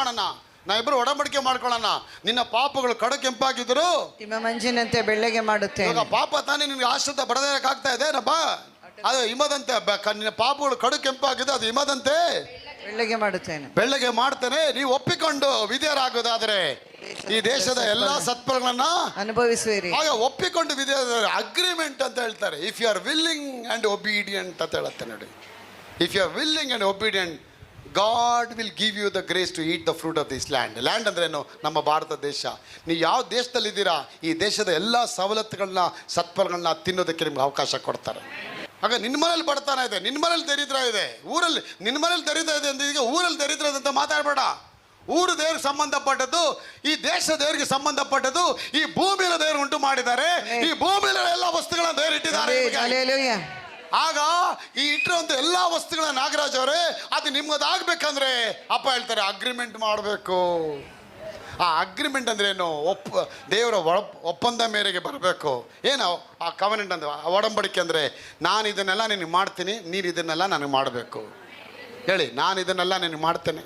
ಮಾಡೋಣ, ನಾವಿಬ್ರು ಒಡಂಬಡಿಕೆ ಮಾಡ್ಕೊಳ್ಳೋಣ. ನಿನ್ನ ಪಾಪಗಳು ಕಡು ಕೆಂಪಾಗಿದ್ರು ಹಿಮ ಮಂಜಿನಂತೆ ಬೆಳ್ಳಗೆ ಮಾಡುತ್ತೆ. ಇವಾಗ ಪಾಪ ತಾನೇ ನಿನ್ಗೆ ಆಶ್ರಿತ ಬಡದೇಕಾಗ್ತಾ ಇದೆ ಏನಪ್ಪ, ಅದು ಹಿಮದಂತೆ. ನಿನ್ನ ಪಾಪಗಳು ಕಡು ಕೆಂಪಾಗಿದೆ, ಅದು ಹಿಮದಂತೆ ಬೆಳ್ಳಗೆ ಮಾಡುತ್ತೇನೆ, ಬೆಳ್ಳಗೆ ಮಾಡ್ತೇನೆ. ನೀವು ಒಪ್ಪಿಕೊಂಡು ವಿಧೇಯರಾಗೋದಾದ್ರೆ ಈ ದೇಶದ ಎಲ್ಲಾ ಸತ್ಫಲಗಳನ್ನ ಅನುಭವಿಸುವಿರಿ. ಆಗ ಒಪ್ಪಿಕೊಂಡು ವಿಧೇಯರಾದರೆ ಅಗ್ರಿಮೆಂಟ್ ಅಂತ ಹೇಳ್ತಾರೆ. If you are willing and obedient ಅಂತ ಹೇಳುತ್ತೆ ನೋಡಿ. If you are willing and obedient, God will give you the grace to eat the fruit of this land. Land ಅಂದ್ರೇನು? ನಮ್ಮ ಭಾರತ ದೇಶ. ನೀವು ಯಾವ ದೇಶದಲ್ಲಿದ್ದೀರಾ, ಈ ದೇಶದ ಎಲ್ಲ ಸವಲತ್ತುಗಳನ್ನ ಸತ್ಫಲಗಳನ್ನ ತಿನ್ನೋದಕ್ಕೆ ನಿಮ್ಗೆ ಅವಕಾಶ ಕೊಡ್ತಾರೆ. ಆಗ ನಿನ್ನ ಮನೇಲಿ ಬಡತನ ಇದೆ, ನಿನ್ನ ಮನೇಲಿ ದರಿದ್ರ ಇದೆ, ಊರಲ್ಲಿ ನಿನ್ನ ಮನೇಲಿ ದರಿದ್ರ ಇದೆ ಅಂತ ಈಗ ಊರಲ್ಲಿ ದರಿದ್ರ ಇದೆ ಅಂತ ಮಾತಾಡಬೇಡ. ಊರು ದೇವ್ರಿಗೆ ಸಂಬಂಧಪಟ್ಟದ್ದು, ಈ ದೇಶ ದೇವರಿಗೆ ಸಂಬಂಧಪಟ್ಟದ್ದು, ಈ ಭೂಮಿಯ ದೇವರು ಉಂಟು ಮಾಡಿದ್ದಾರೆ, ಈ ಭೂಮಿಯ ಎಲ್ಲ ವಸ್ತುಗಳನ್ನ ದೇವರು ಇಟ್ಟಿದ್ದಾರೆ. ಆಗ ಈ ಇಟ್ಟಿರುವಂಥ ಎಲ್ಲ ವಸ್ತುಗಳ ನಾಗರಾಜ್ ಅವರೇ, ಅದು ನಿಮ್ಮದಾಗಬೇಕಂದ್ರೆ ಅಪ್ಪ ಹೇಳ್ತಾರೆ ಅಗ್ರಿಮೆಂಟ್ ಮಾಡಬೇಕು. ಆ ಅಗ್ರಿಮೆಂಟ್ ಅಂದ್ರೆ ಏನು? ದೇವರ ಒಪ್ಪಂದ ಮೇರೆಗೆ ಬರಬೇಕು. ಏನು ಆ ಕವನೆಂಟ್ ಅಂದ್ರೆ, ಒಡಂಬಡಿಕೆ ಅಂದರೆ ನಾನು ಇದನ್ನೆಲ್ಲ ನಿನಗೆ ಮಾಡ್ತೀನಿ, ನೀನು ಇದನ್ನೆಲ್ಲ ನನಗೆ ಮಾಡಬೇಕು. ಹೇಳಿ, ನಾನು ಇದನ್ನೆಲ್ಲ ನಿನಗೆ ಮಾಡ್ತೇನೆ.